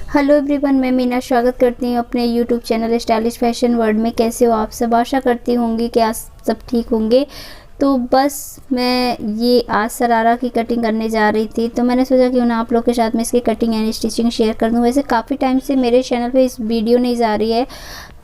Hello everyone, मैं मीना स्वागत करती हूँ अपने YouTube channel stylish fashion world में। कैसे हो आप सब? आशा करती होंगी कि आज सब ठीक होंगे। तो बस मैं ये आज शरारा की कटिंग करने जा रही थी, तो मैंने सोचा कि उन्हें आप लोग के साथ में इसकी कटिंग एंड स्टिचिंग शेयर कर दूँ। वैसे काफ़ी टाइम से मेरे चैनल पे इस वीडियो नहीं जा रही है,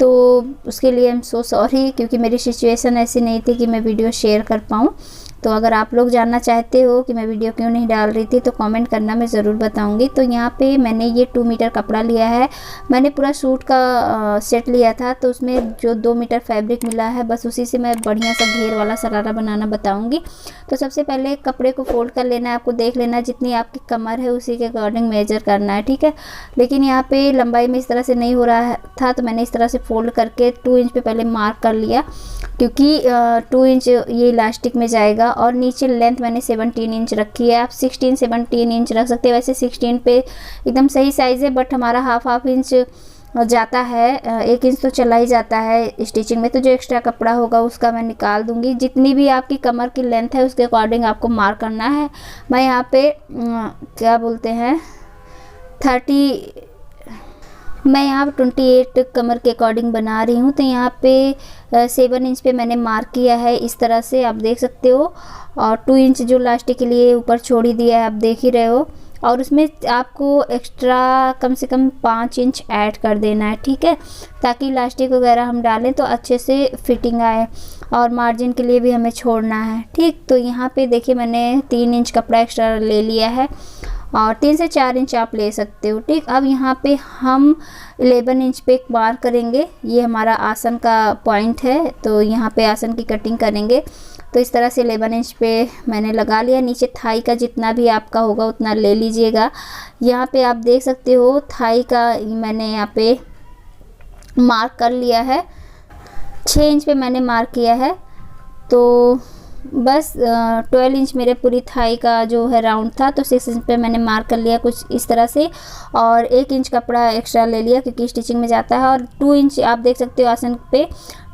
तो उसके लिए आई एम सो सॉरी, क्योंकि मेरी सिचुएशन ऐसी नहीं थी कि मैं वीडियो शेयर कर पाऊँ। तो अगर आप लोग जानना चाहते हो कि मैं वीडियो क्यों नहीं डाल रही थी तो कमेंट करना, मैं ज़रूर बताऊंगी। तो यहाँ पे मैंने ये 2 मीटर कपड़ा लिया है। मैंने पूरा सूट का सेट लिया था, तो उसमें जो 2 मीटर फैब्रिक मिला है, बस उसी से मैं बढ़िया सा घेर वाला शरारा बनाना बताऊंगी। तो सबसे पहले कपड़े को फोल्ड कर लेना है। आपको देख लेना है जितनी आपकी कमर है उसी के अकॉर्डिंग मेजर करना है, ठीक है। लेकिन यहाँ पे लंबाई में इस तरह से नहीं हो रहा था, तो मैंने इस तरह से फोल्ड करके 2 इंच पे पहले मार्क कर लिया, क्योंकि 2 इंच ये इलास्टिक में जाएगा। और नीचे लेंथ मैंने 17 इंच रखी है। आप 16-17 इंच रख सकते हैं। वैसे 16 पे एकदम सही साइज़ है, बट हमारा हाफ इंच जाता है, 1 इंच तो चला ही जाता है स्टिचिंग में। तो जो एक्स्ट्रा कपड़ा होगा उसका मैं निकाल दूंगी। जितनी भी आपकी कमर की लेंथ है उसके अकॉर्डिंग आपको मार्क करना है। मैं यहाँ पे क्या बोलते हैं 28 कमर के अकॉर्डिंग बना रही हूँ। तो यहाँ पे 7 इंच पे मैंने मार्क किया है, इस तरह से आप देख सकते हो। और 2 इंच जो लास्ट के लिए ऊपर छोड़ ही दिया है, आप देख ही रहे हो। और उसमें आपको एक्स्ट्रा कम से कम 5 इंच ऐड कर देना है, ठीक है, ताकि इलास्टिक वगैरह हम डालें तो अच्छे से फिटिंग आए। और मार्जिन के लिए भी हमें छोड़ना है, ठीक। तो यहाँ पे देखिए मैंने 3 इंच कपड़ा एक्स्ट्रा ले लिया है, और 3 से 4 इंच आप ले सकते हो, ठीक। अब यहाँ पे हम 11 इंच पे मार्क करेंगे। ये हमारा आसन का पॉइंट है, तो यहाँ पे आसन की कटिंग करेंगे। तो इस तरह से 11 इंच पे मैंने लगा लिया। नीचे थाई का जितना भी आपका होगा उतना ले लीजिएगा। यहाँ पे आप देख सकते हो थाई का मैंने यहाँ पे मार्क कर लिया है, 6 इंच पे मैंने मार्क किया है। तो बस 12 इंच मेरे पूरी थाई का जो है राउंड था, तो 6 इंच पे मैंने मार्क कर लिया कुछ इस तरह से। और 1 इंच कपड़ा एक्स्ट्रा ले लिया क्योंकि स्टिचिंग में जाता है। और 2 इंच आप देख सकते हो आसन पे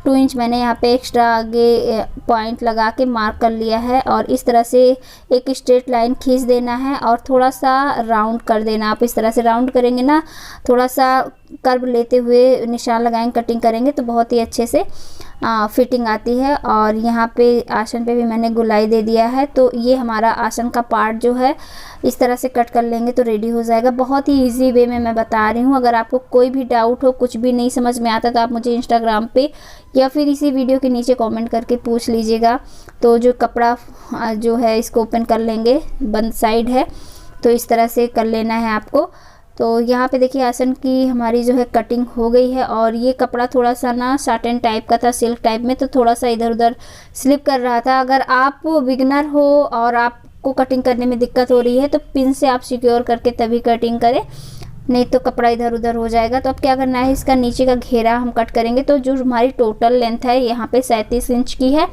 2 इंच मैंने यहाँ पे एक्स्ट्रा आगे पॉइंट लगा के मार्क कर लिया है। और इस तरह से एक स्ट्रेट लाइन खींच देना है और थोड़ा सा राउंड कर देना। आप इस तरह से राउंड करेंगे ना, थोड़ा सा कर्व लेते हुए निशान लगाएंगे, कटिंग करेंगे तो बहुत ही अच्छे से फिटिंग आती है। और यहाँ पे आसन पे भी मैंने गुलाई दे दिया है। तो ये हमारा आसन का पार्ट जो है इस तरह से कट कर लेंगे तो रेडी हो जाएगा। बहुत ही इजी वे में मैं बता रही हूँ। अगर आपको कोई भी डाउट हो, कुछ भी नहीं समझ में आता, तो आप मुझे इंस्टाग्राम पे या फिर इसी वीडियो के नीचे कमेंट करके पूछ लीजिएगा। तो जो कपड़ा जो है इसको ओपन कर लेंगे, बंद साइड है, तो इस तरह से कर लेना है आपको। तो यहाँ पे देखिए आसन की हमारी जो है कटिंग हो गई है। और ये कपड़ा थोड़ा सा ना साटन टाइप का था, सिल्क टाइप में, तो थोड़ा सा इधर उधर स्लिप कर रहा था। अगर आप बिगनर हो और आपको कटिंग करने में दिक्कत हो रही है तो पिन से आप सिक्योर करके तभी कटिंग करें, नहीं तो कपड़ा इधर उधर हो जाएगा। तो अब क्या करना है, इसका नीचे का घेरा हम कट करेंगे। तो जो हमारी टोटल लेंथ है यहाँ पे 37 इंच की है।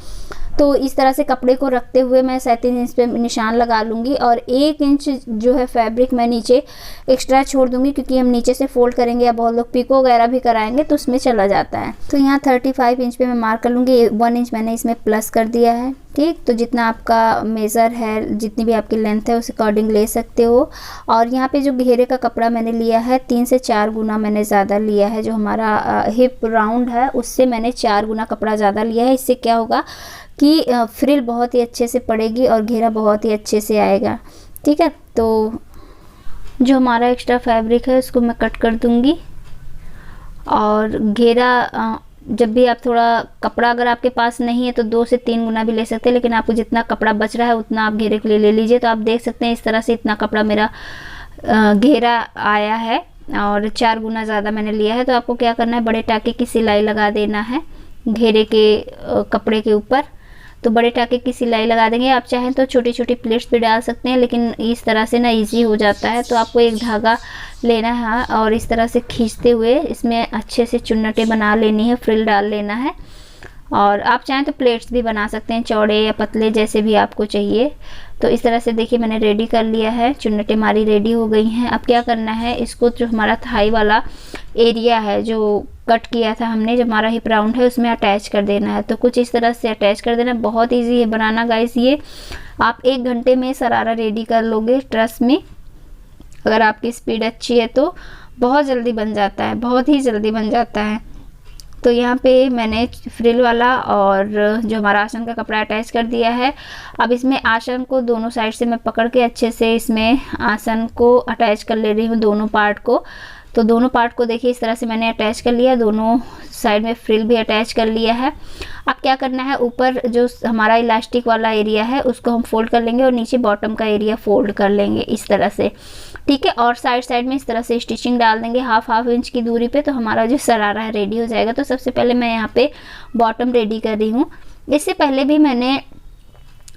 तो इस तरह से कपड़े को रखते हुए मैं 37 इंच पे निशान लगा लूँगी। और 1 इंच जो है फैब्रिक मैं नीचे एक्स्ट्रा छोड़ दूँगी, क्योंकि हम नीचे से फोल्ड करेंगे या बहुत लोग पिको वगैरह भी कराएंगे तो उसमें चला जाता है। तो यहाँ 35 इंच पे मैं मार्क कर लूँगी। 1 इंच मैंने इसमें प्लस कर दिया है, ठीक। तो जितना आपका मेज़र है, जितनी भी आपकी लेंथ है उस अकॉर्डिंग ले सकते हो। और यहाँ पे जो घेरे का कपड़ा मैंने लिया है 3 से 4 गुना मैंने ज़्यादा लिया है। जो हमारा हिप राउंड है उससे मैंने 4 गुना कपड़ा ज़्यादा लिया है। इससे क्या होगा कि फ्रिल बहुत ही अच्छे से पड़ेगी और घेरा बहुत ही अच्छे से आएगा, ठीक है। तो जो हमारा एक्स्ट्रा फैब्रिक है उसको मैं कट कर दूंगी। और घेरा जब भी आप थोड़ा कपड़ा अगर आपके पास नहीं है तो 2 से 3 गुना भी ले सकते हैं, लेकिन आपको जितना कपड़ा बच रहा है उतना आप घेरे के लिए ले लीजिए। तो आप देख सकते हैं इस तरह से इतना कपड़ा मेरा घेरा आया है और 4 गुना ज़्यादा मैंने लिया है। तो आपको क्या करना है, बड़े टाके की सिलाई लगा देना है घेरे के कपड़े के ऊपर। तो बड़े टाके की सिलाई लगा देंगे। आप चाहें तो छोटी छोटी प्लेट्स भी डाल सकते हैं, लेकिन इस तरह से ना इजी हो जाता है। तो आपको एक धागा लेना है और इस तरह से खींचते हुए इसमें अच्छे से चुन्नटें बना लेनी है, फ्रिल डाल लेना है। और आप चाहें तो प्लेट्स भी बना सकते हैं, चौड़े या पतले जैसे भी आपको चाहिए। तो इस तरह से देखिए मैंने रेडी कर लिया है, चुन्नटें हमारी रेडी हो गई हैं। अब क्या करना है, इसको जो हमारा थाई वाला एरिया है जो कट किया था हमने, जो हमारा हिप राउंड है उसमें अटैच कर देना है। तो कुछ इस तरह से अटैच कर देना। बहुत इजी है बनाना गाइस। ये आप 1 घंटे में शरारा रेडी कर लोगे, ट्रस्ट में। अगर आपकी स्पीड अच्छी है तो बहुत जल्दी बन जाता है, बहुत ही जल्दी बन जाता है। तो यहाँ पे मैंने फ्रिल वाला और जो हमारा आसन का कपड़ा अटैच कर दिया है। अब इसमें आसन को दोनों साइड से मैं पकड़ के अच्छे से इसमें आसन को अटैच कर ले रही हूँ, दोनों पार्ट को। तो दोनों पार्ट को देखिए इस तरह से मैंने अटैच कर लिया, दोनों साइड में फ्रिल भी अटैच कर लिया है। अब क्या करना है, ऊपर जो हमारा इलास्टिक वाला एरिया है उसको हम फोल्ड कर लेंगे और नीचे बॉटम का एरिया फोल्ड कर लेंगे इस तरह से, ठीक है। और साइड साइड में इस तरह से स्टिचिंग डाल देंगे हाफ इंच की दूरी पे, तो हमारा जो शरारा है रेडी हो जाएगा। तो सबसे पहले मैं यहाँ पे बॉटम रेडी कर रही हूँ। इससे पहले भी मैंने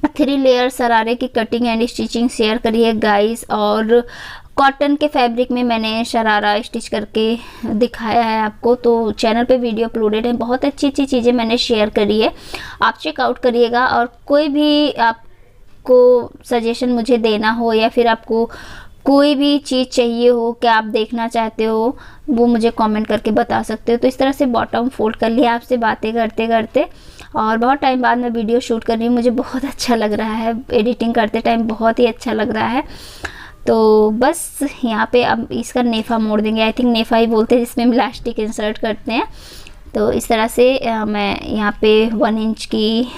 3 लेयर शरारे की कटिंग एंड स्टिचिंग शेयर करी है गाइस, और कॉटन के फैब्रिक में मैंने शरारा स्टिच करके दिखाया है आपको। तो चैनल पे वीडियो अपलोडेड है, बहुत अच्छी चीज़ें मैंने शेयर करी है, आप चेकआउट करिएगा। और कोई भी आपको सजेशन मुझे देना हो या फिर आपको कोई भी चीज़ चाहिए हो, क्या आप देखना चाहते हो, वो मुझे कमेंट करके बता सकते हो। तो इस तरह से बॉटम फोल्ड कर लिया आपसे बातें करते करते, और बहुत टाइम बाद मैं वीडियो शूट कर रही हूँ, मुझे बहुत अच्छा लग रहा है, एडिटिंग करते टाइम बहुत ही अच्छा लग रहा है। तो बस यहाँ पे अब इसका नेफा मोड़ देंगे, आई थिंक नेफा ही बोलते हैं जिसमें हम इलास्टिक इंसर्ट करते हैं। तो इस तरह से मैं यहाँ पे 1 इंच की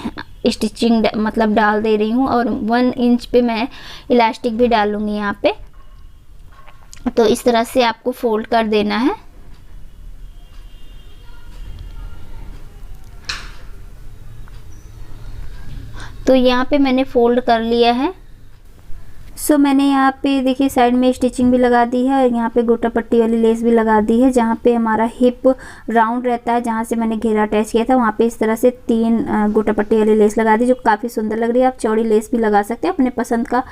स्टिचिंग मतलब डाल दे रही हूँ, और 1 इंच पे मैं इलास्टिक भी डालूँगी यहाँ पे। तो इस तरह से आपको फोल्ड कर देना है। तो यहाँ पे मैंने फोल्ड कर लिया है। सो मैंने यहाँ पे देखिए साइड में स्टिचिंग भी लगा दी है, और यहाँ पे गोटा पट्टी वाली लेस भी लगा दी है। जहाँ पे हमारा हिप राउंड रहता है, जहाँ से मैंने घेरा अटैच किया था, वहाँ पे इस तरह से 3 गोटा पट्टी वाली लेस लगा दी, जो काफ़ी सुंदर लग रही है। आप चौड़ी लेस भी लगा सकते हो, अपने पसंद का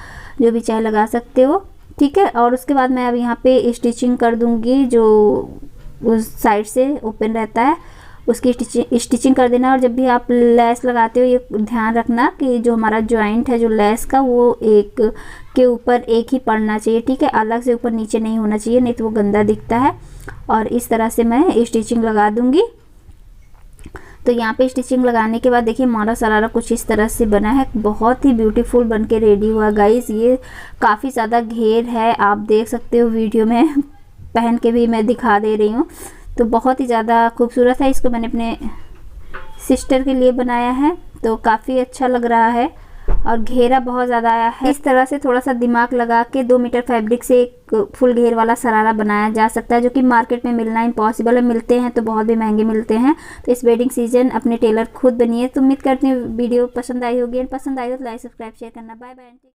जो भी चाहे लगा सकते हो, ठीक है। और उसके बाद मैं अब यहाँ पे स्टिचिंग कर दूँगी, जो उस साइड से ओपन रहता है उसकी स्टिचिंग कर देना। और जब भी आप लेस लगाते हो ये ध्यान रखना कि जो हमारा जॉइंट है जो लेस का, वो एक के ऊपर एक ही पड़ना चाहिए, ठीक है, अलग से ऊपर नीचे नहीं होना चाहिए, नहीं तो वो गंदा दिखता है। और इस तरह से मैं स्टिचिंग लगा दूंगी। तो यहाँ पे स्टिचिंग लगाने के बाद देखिए हमारा शरारा कुछ इस तरह से बना है, बहुत ही ब्यूटीफुल बन के रेडी हुआ गाइस। ये काफ़ी ज़्यादा घेर है, आप देख सकते हो वीडियो में पहन के भी मैं दिखा दे रही हूँ। तो बहुत ही ज़्यादा खूबसूरत है, इसको मैंने अपने सिस्टर के लिए बनाया है, तो काफ़ी अच्छा लग रहा है। और घेरा बहुत ज़्यादा आया है। इस तरह से थोड़ा सा दिमाग लगा के 2 मीटर फैब्रिक से एक फुल घेर वाला शरारा बनाया जा सकता है, जो कि मार्केट में मिलना इम्पॉसिबल है। मिलते हैं तो बहुत भी महंगे मिलते हैं। तो इस वेडिंग सीजन अपने टेलर खुद बनिए। तो उम्मीद करती हूँ वीडियो पसंद आई होगी, एंड पसंद आई हो तो लाइक सब्सक्राइब शेयर करना। Bye bye.